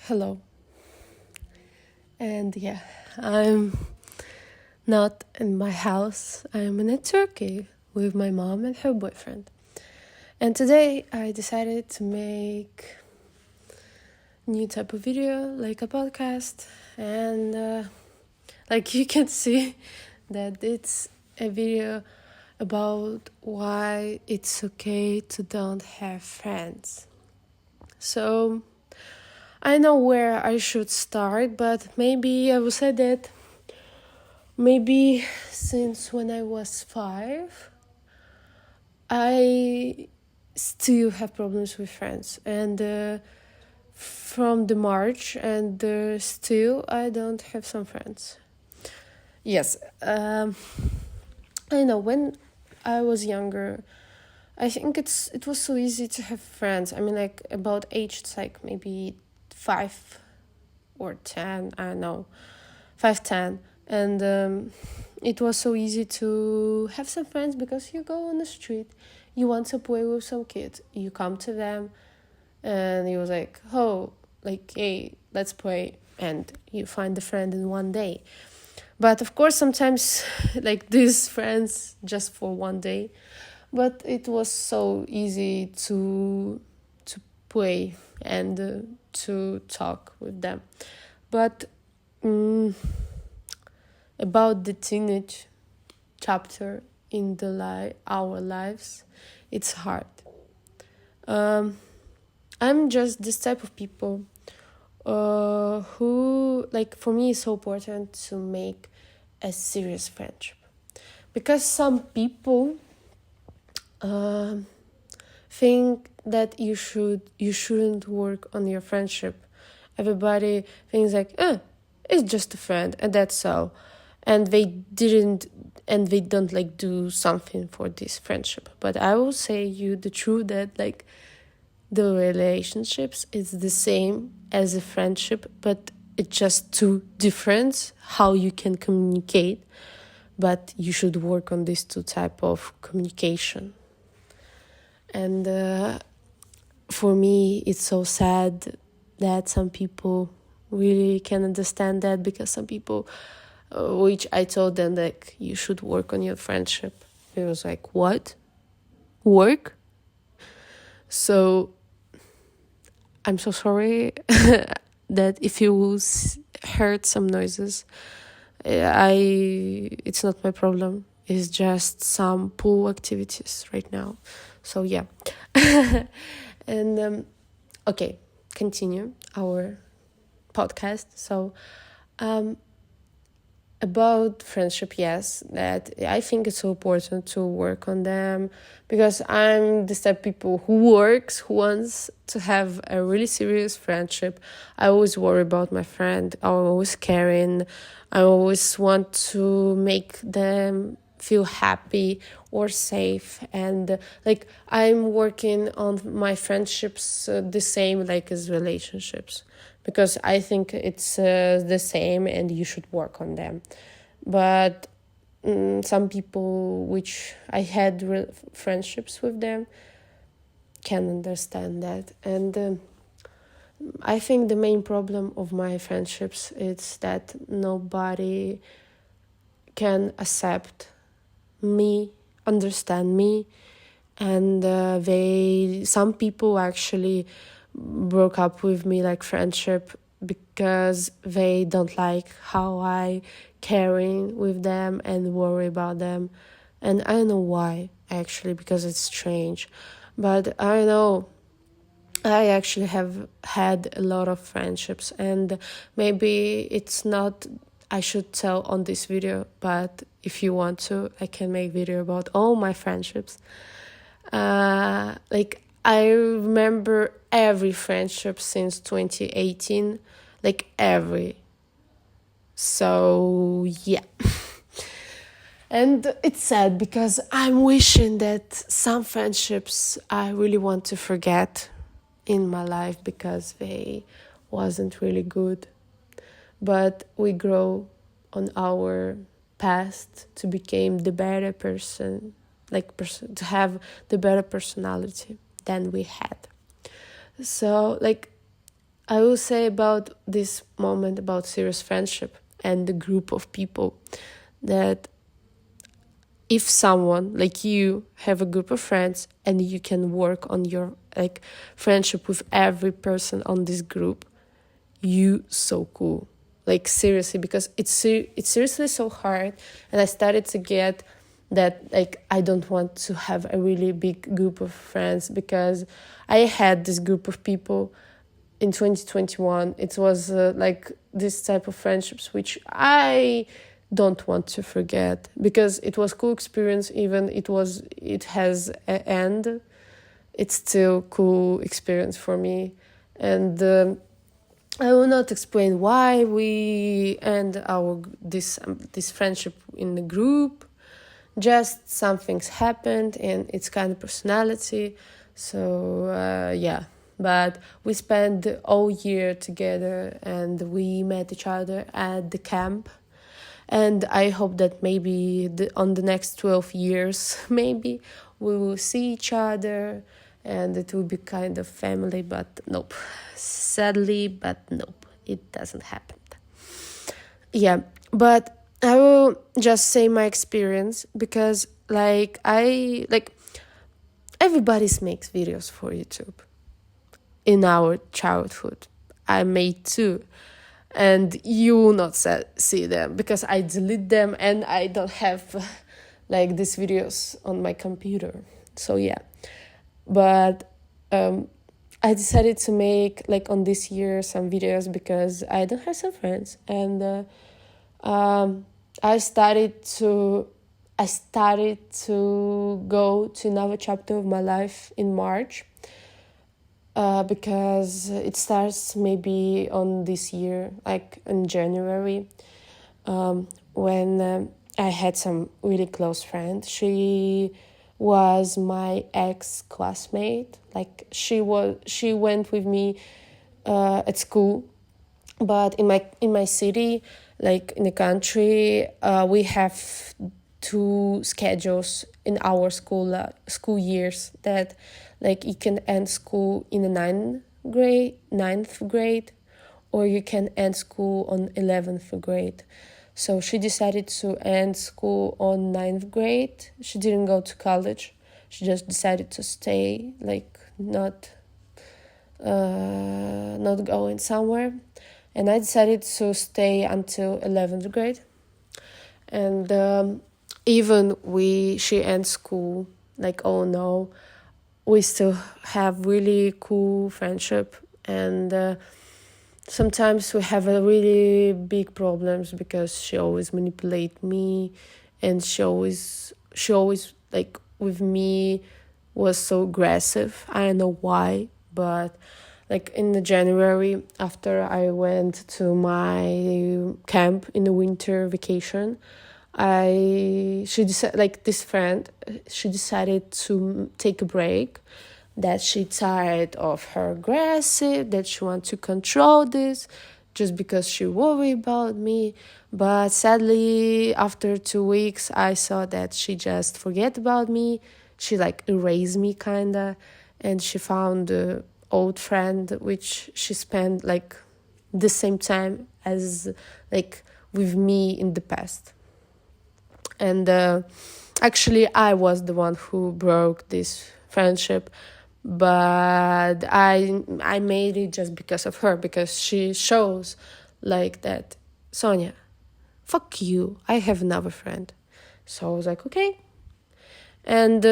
Hello. And yeah, I'm not in my house. I'm in Turkey with my mom and her boyfriend. And today I decided to make a new type of video, like a podcast. And like you can see that it's a video about why it's okay to don't have friends. So I know where I should start, but maybe I will say that maybe since when I was 5, I still have problems with friends. And from the March, and still I don't have some friends. Yes, I know when I was younger, I think it was so easy to have friends. I mean, like about age, it's like maybe 5 or 10, I don't know, 5, 10. And it was so easy to have some friends because you go on the street, you want to play with some kids, you come to them, and he was like, oh, like, hey, let's play, and you find a friend in one day. But of course, sometimes like these friends just for one day, but it was so easy to play and to talk with them. But about the teenage chapter in our lives, it's hard. I'm just this type of people who, like, for me, it's so important to make a serious friendship, because some people think that you shouldn't work on your friendship. Everybody thinks like, it's just a friend and that's all, and they don't like do something for this friendship. But I will say you the truth that like the relationships is the same as a friendship, but it's just too different how you can communicate. But you should work on these two type of communication. And for me, it's so sad that some people really can understand that, because some people, which I told them, like, you should work on your friendship. It was like, what? Work? So I'm so sorry that if you heard some noises, it's not my problem. It's just some pool activities right now. So yeah. And okay, continue our podcast. So about friendship, yes, that I think it's so important to work on them, because I'm this type of people who wants to have a really serious friendship. I always worry about my friend. I'm always caring. I always want to make them feel happy or safe. And like I'm working on my friendships the same like as relationships, because I think it's the same and you should work on them. But some people which I had friendships with them can understand that. And I think the main problem of my friendships is that nobody can accept me, understand me, and some people actually broke up with me like friendship because they don't like how I caring with them and worry about them. And I don't know why, actually, because it's strange. But I know I actually have had a lot of friendships, and maybe it's not I should tell on this video, but if you want to, I can make video about all my friendships. Like I remember every friendship since 2018, like every. So yeah. And it's sad because I'm wishing that some friendships I really want to forget in my life because they wasn't really good. But we grow on our past to become the better person, to have the better personality than we had. So like I will say about this moment about serious friendship and the group of people, that if someone like you have a group of friends and you can work on your like friendship with every person on this group, you so cool. Like seriously, because it's seriously so hard, and I started to get that like I don't want to have a really big group of friends, because I had this group of people in 2021. It was like this type of friendships which I don't want to forget, because it was cool experience. Even it has an end, it's still cool experience for me. And I will not explain why we end our this friendship in the group. Just some things happened, and it's kind of personality. So yeah, but we spent the whole year together, and we met each other at the camp. And I hope that maybe on the next 12 years, maybe we will see each other, and it will be kind of family. But nope, sadly, but nope, it doesn't happen. Yeah, but I will just say my experience, because everybody's makes videos for YouTube in our childhood. I made too, and you will not see them because I delete them, and I don't have like these videos on my computer. So yeah, but I decided to make like on this year some videos because I don't have some friends, and I started to go to another chapter of my life in March, because it starts maybe on this year, like in January, when I had some really close friend. She was my ex-classmate. Like she went with me at school, but in my city, like in the country, we have two schedules in our school years, that like you can end school in the ninth grade, or you can end school on 11th grade. So she decided to end school on 9th grade. She didn't go to college. She just decided to stay, like not going somewhere. And I decided to stay until 11th grade. And even she ends school, like, oh no, we still have really cool friendship. And sometimes we have a really big problems, because she always manipulate me, and she always like with me was so aggressive. I don't know why, but like in the January, after I went to my camp in the winter vacation, she decided to take a break, that she tired of her aggressive, that she want to control this, just because she worried about me. But sadly, after 2 weeks, I saw that she just forget about me. She like erased me kinda, and she found an old friend which she spent like the same time as like with me in the past. And actually, I was the one who broke this friendship, but I made it just because of her, because she shows like that, Sonia, fuck you, I have another friend. So I was like, okay. And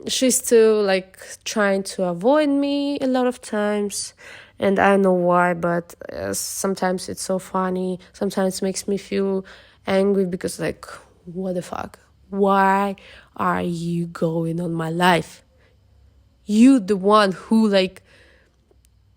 she's still like trying to avoid me a lot of times, and I don't know why, but sometimes it's so funny, sometimes it makes me feel angry, because like, what the fuck, why are you going on my life? You the one who like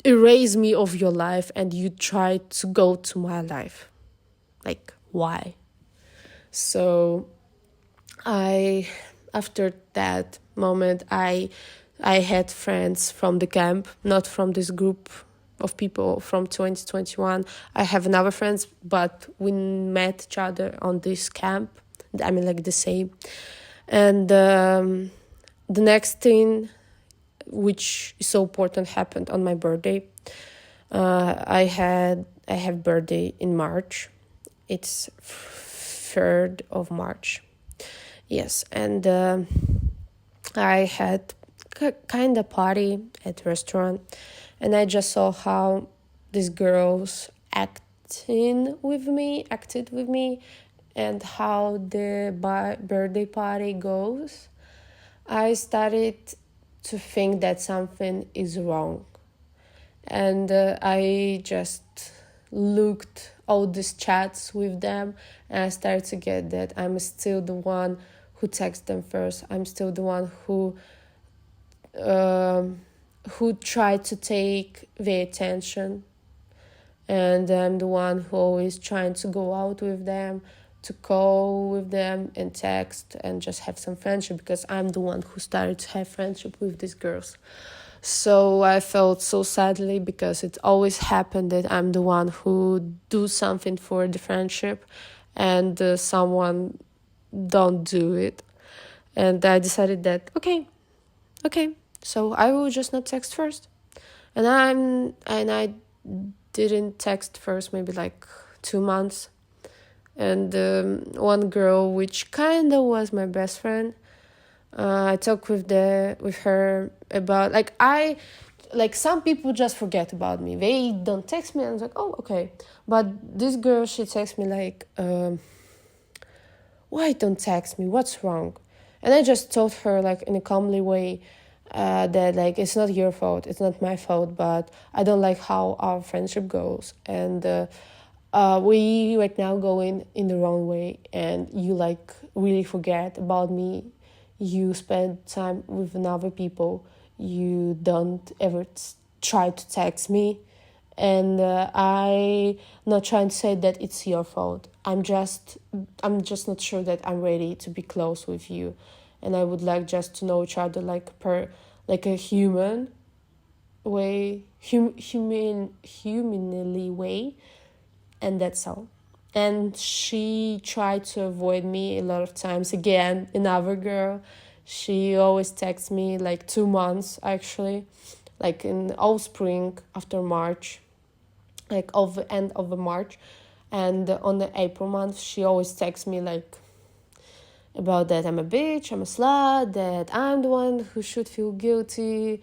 erase me of your life, and you try to go to my life. Like, why? So after that moment, I had friends from the camp, not from this group of people from 2021. I have another friends, but we met each other on this camp. I mean, like the same. And the next thing, which is so important, happened on my birthday. I have birthday in March. It's 3rd of March. Yes, and I had kind of party at restaurant, and I just saw how these girls acted with me, and how the birthday party goes. I started to think that something is wrong, and I just looked all these chats with them, and I started to get that I'm still the one who texts them first. I'm still the one who tried to take their attention, and I'm the one who always trying to go out with them, to call with them and text and just have some friendship, because I'm the one who started to have friendship with these girls. So I felt so sadly, because it always happened that I'm the one who do something for the friendship, and someone don't do it. And I decided that okay, so I will just not text first. And I didn't text first maybe like 2 months. And one girl, which kind of was my best friend, I talked with her about like some people just forget about me. They don't text me, and I was like, oh, okay. But this girl, she texts me like, why don't text me? What's wrong? And I just told her like in a calmly way, that like it's not your fault, it's not my fault, but I don't like how our friendship goes, and we right now going in the wrong way, and you like really forget about me. You spend time with another people. You don't ever try to text me, and I not trying to say that it's your fault. I'm just not sure that I'm ready to be close with you, and I would like just to know each other like a human way, humanly way, and that's all. And she tried to avoid me a lot of times. Again, another girl, she always texts me like 2 months actually, like in all spring after March, like of the end of the March, and on the April month she always texts me like about that I'm a bitch, I'm a slut, that I'm the one who should feel guilty,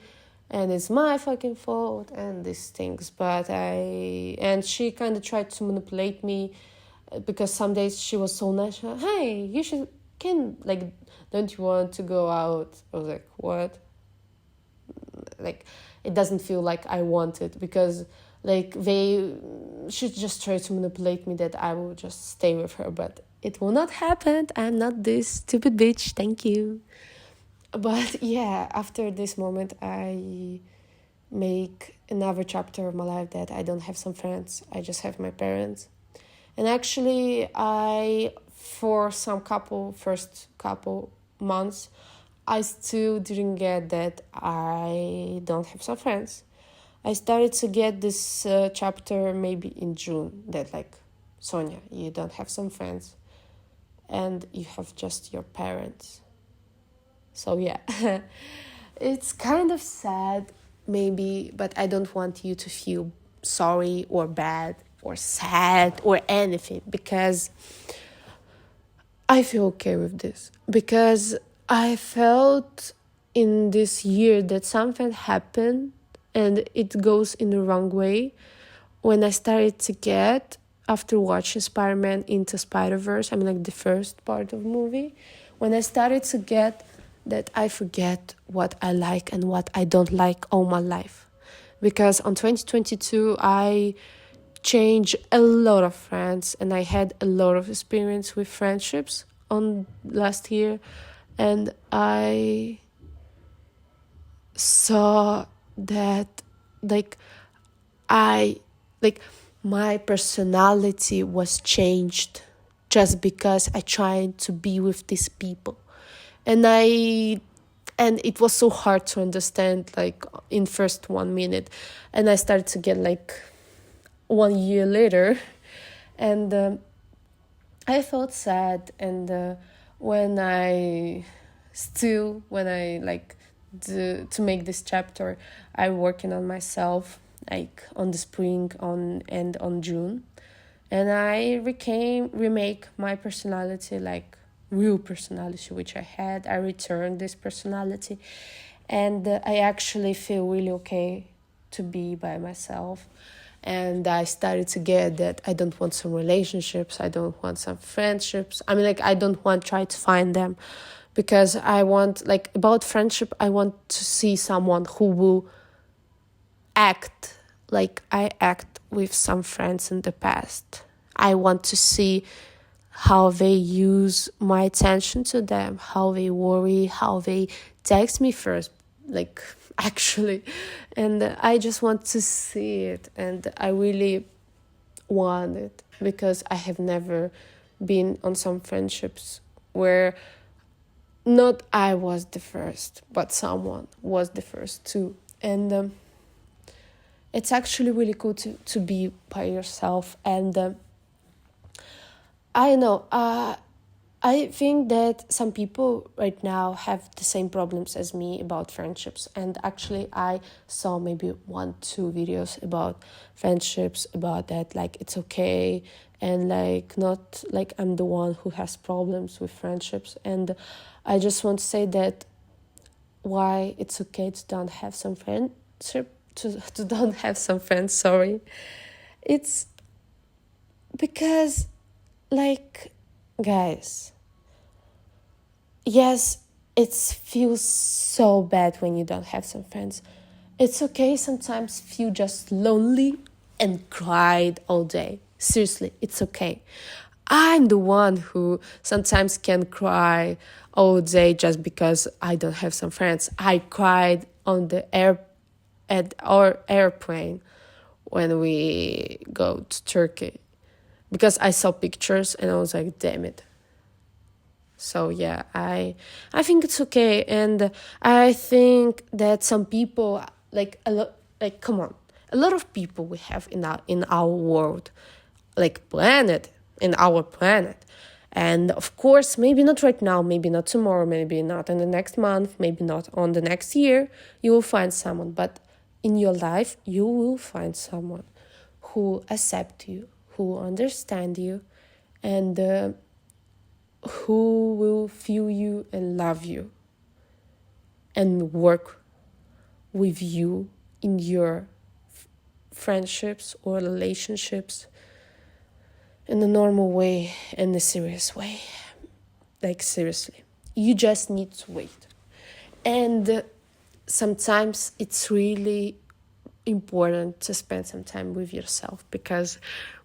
and it's my fucking fault, and these things. And she kind of tried to manipulate me, because some days she was so nice. Hey, you should don't you want to go out? I was like, what? Like, it doesn't feel like I want it, because like she just tried to manipulate me that I will just stay with her, but it will not happen. I'm not this stupid bitch. Thank you. But yeah, after this moment, I make another chapter of my life, that I don't have some friends. I just have my parents. And actually, for some first couple months, I still didn't get that I don't have some friends. I started to get this chapter maybe in June, that like, Sonia, you don't have some friends, and you have just your parents. So yeah, it's kind of sad maybe, but I don't want you to feel sorry or bad or sad or anything, because I feel okay with this, because I felt in this year that something happened and it goes in the wrong way when I started to get, after watching Spider-Man Into Spider-Verse, I mean like the first part of the movie, when I started to get that I forget what I like and what I don't like all my life. Because on 2022, I changed a lot of friends, and I had a lot of experience with friendships on last year, and I saw that my personality was changed just because I tried to be with these people. And it was so hard to understand like in first 1 minute, and I started to get like 1 year later, and I felt sad. And when I to make this chapter, I'm working on myself, like on the spring on June, and I remake my personality, like real personality which I had. I returned this personality, and I actually feel really okay to be by myself. And I started to get that I don't want some relationships, I don't want some friendships. I mean, like, I don't want to try to find them, because I want, like, about friendship, I want to see someone who will act like I act with some friends in the past. I want to see how they use my attention to them, how they worry, how they text me first, like, actually. And I just want to see it, and I really want it, because I have never been on some friendships where not I was the first, but someone was the first too. And it's actually really cool to be by yourself. And I know, I think that some people right now have the same problems as me about friendships. And actually, I saw maybe 1-2 videos about friendships, about that, like, it's okay, and like, not like I'm the one who has problems with friendships. And I just want to say that why it's okay to don't have some friendship, to don't have some friends, sorry. It's because, like, guys, yes, it feels so bad when you don't have some friends. It's okay sometimes feel just lonely and cried all day. Seriously, it's okay. I'm the one who sometimes can cry all day just because I don't have some friends. I cried on the at our airplane when we go to Turkey, because I saw pictures and I was like, damn it. So yeah, I think it's okay. And I think that some people, like, a lot, like, come on, a lot of people we have in our world, like, planet, in our planet. And of course, maybe not right now, maybe not tomorrow, maybe not in the next month, maybe not on the next year, you will find someone. But in your life, you will find someone who accept you, who understand you, and who will feel you and love you and work with you in your friendships or relationships in a normal way, in a serious way. Like, seriously, you just need to wait. And sometimes it's really important to spend some time with yourself, because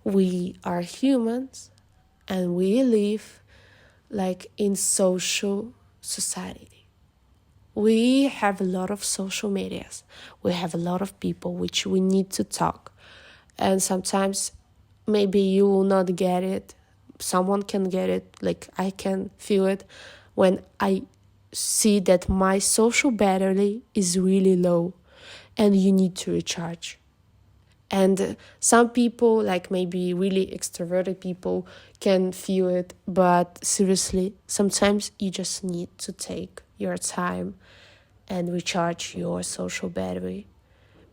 we are humans and we live, like, in social society. We have a lot of social medias. We have a lot of people which we need to talk. And sometimes maybe you will not get it. Someone can get it. Like, I can feel it when I see that my social battery is really low and you need to recharge. And some people, like maybe really extroverted people, can feel it. But seriously, sometimes you just need to take your time and recharge your social battery,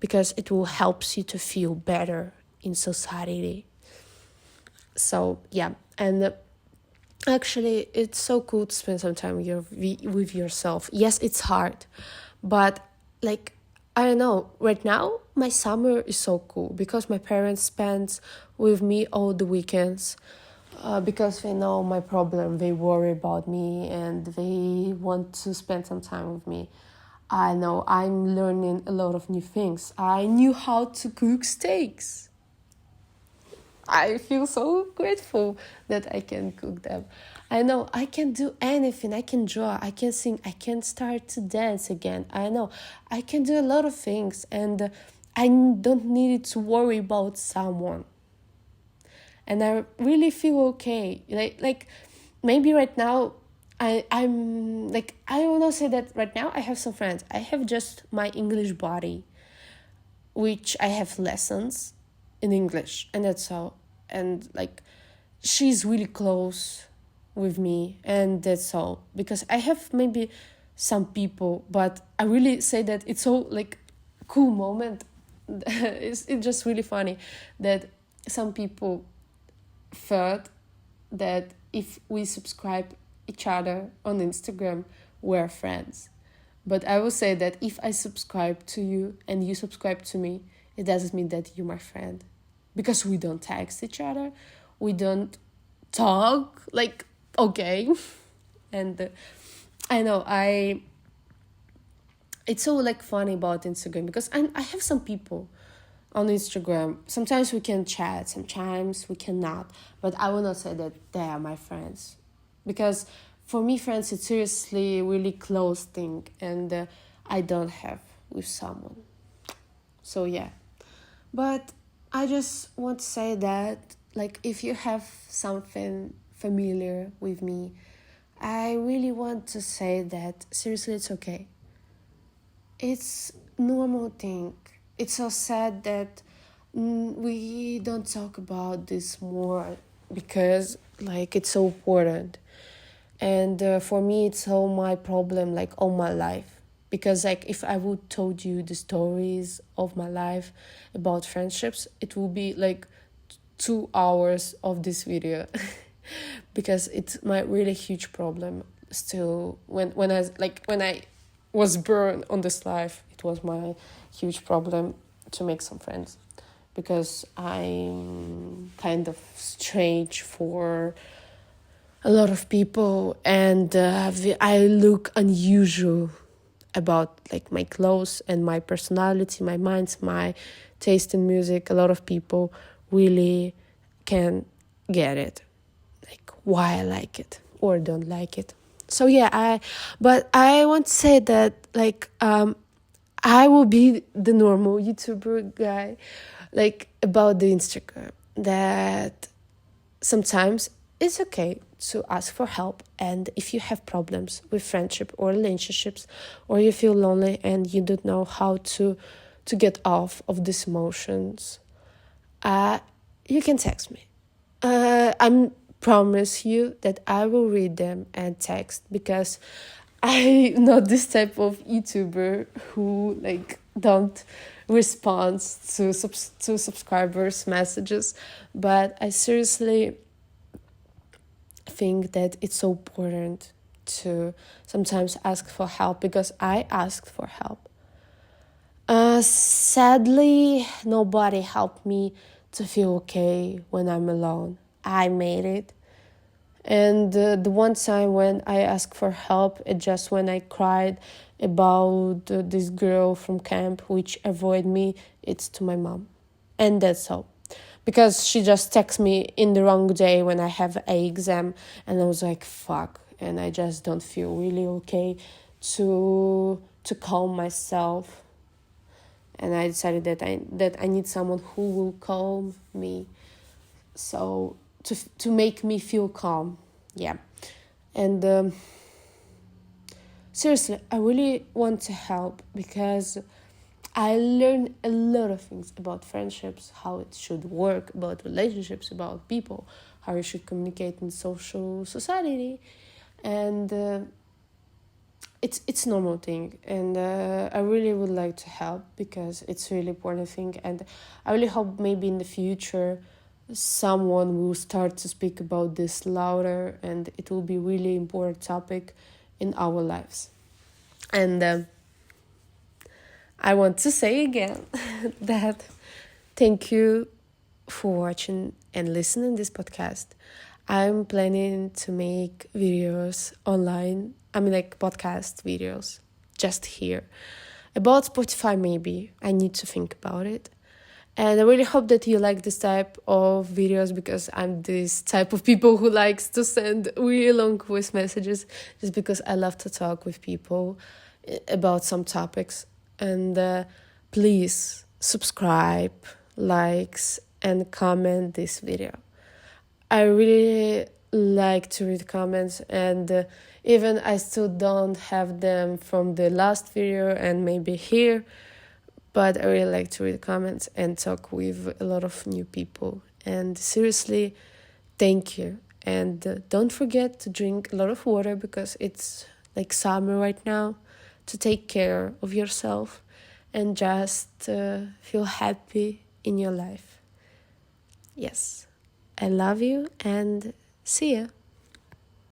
because it will help you to feel better in society. So yeah, and actually, it's so cool to spend some time with yourself. Yes, it's hard, but, like, I don't know, right now my summer is so cool because my parents spend with me all the weekends, because they know my problem, they worry about me and they want to spend some time with me. I know I'm learning a lot of new things. I knew how to cook steaks. I feel so grateful that I can cook them. I know I can do anything. I can draw, I can sing, I can start to dance again. I know I can do a lot of things, and I don't need to worry about someone. And I really feel okay. Like maybe right now I'm like, I will not say that right now I have some friends. I have just my English body, which I have lessons in English, and that's all. And like, she's really close with me, and that's all. Because I have maybe some people, but I really say that it's so like cool moment it's just really funny that some people thought that if we subscribe each other on Instagram, we're friends. But I will say that if I subscribe to you and you subscribe to me, it doesn't mean that you're my friend. Because we don't text each other, we don't talk, like, okay. And I know, it's so like funny about Instagram because I have some people on Instagram. Sometimes we can chat, sometimes we cannot. But I will not say that they are my friends. Because for me, friends, it's seriously really close thing. And I don't have with someone. So yeah. But I just want to say that, like, if you have something familiar with me, I really want to say that, seriously, it's okay. It's normal thing. It's so sad that we don't talk about this more because, like, it's so important. And for me, it's all my problem, like, all my life. Because, like, if I would told you the stories of my life about friendships, it will be, like, 2 hours of this video. Because it's my really huge problem still. When I was born on this life, it was my huge problem to make some friends. Because I'm kind of strange for a lot of people, and I look unusual about, like, my clothes and my personality, my minds, my taste in music. A lot of people really can get it, like, why I like it or don't like it. So yeah, but I want to say that, like, I will be the normal YouTuber guy, like, about the Instagram, that sometimes it's okay to ask for help. And if you have problems with friendship or relationships, or you feel lonely and you don't know how to get off of these emotions, you can text me. I promise you that I will read them and text, because I'm not this type of YouTuber who, like, don't respond to subscribers' messages. But I seriously think that it's so important to sometimes ask for help, because I asked for help. Sadly, nobody helped me to feel okay when I'm alone. I made it. And the one time when I asked for help, it just when I cried about this girl from camp which avoided me, it's to my mom. And that's all. Because she just texted me in the wrong day when I have an exam, and I was like, fuck. And I just don't feel really okay to calm myself. And I decided that I need someone who will calm me. So to make me feel calm. Yeah. And seriously, I really want to help, because I learned a lot of things about friendships, how it should work, about relationships, about people, how you should communicate in social society. And it's normal thing. And I really would like to help, because it's really important thing. And I really hope maybe in the future someone will start to speak about this louder, and it will be really important topic in our lives. And I want to say again that thank you for watching and listening this podcast. I'm planning to make videos online. I mean, like, podcast videos, just here. About Spotify, maybe. I need to think about it. And I really hope that you like this type of videos, because I'm this type of people who likes to send really long voice messages, just because I love to talk with people about some topics. And please subscribe, likes, and comment this video. I really like to read comments, and even I still don't have them from the last video and maybe here, but I really like to read comments and talk with a lot of new people. And seriously, thank you. And don't forget to drink a lot of water, because it's like summer right now, to take care of yourself. and just feel happy in your life. Yes, I love you and see ya.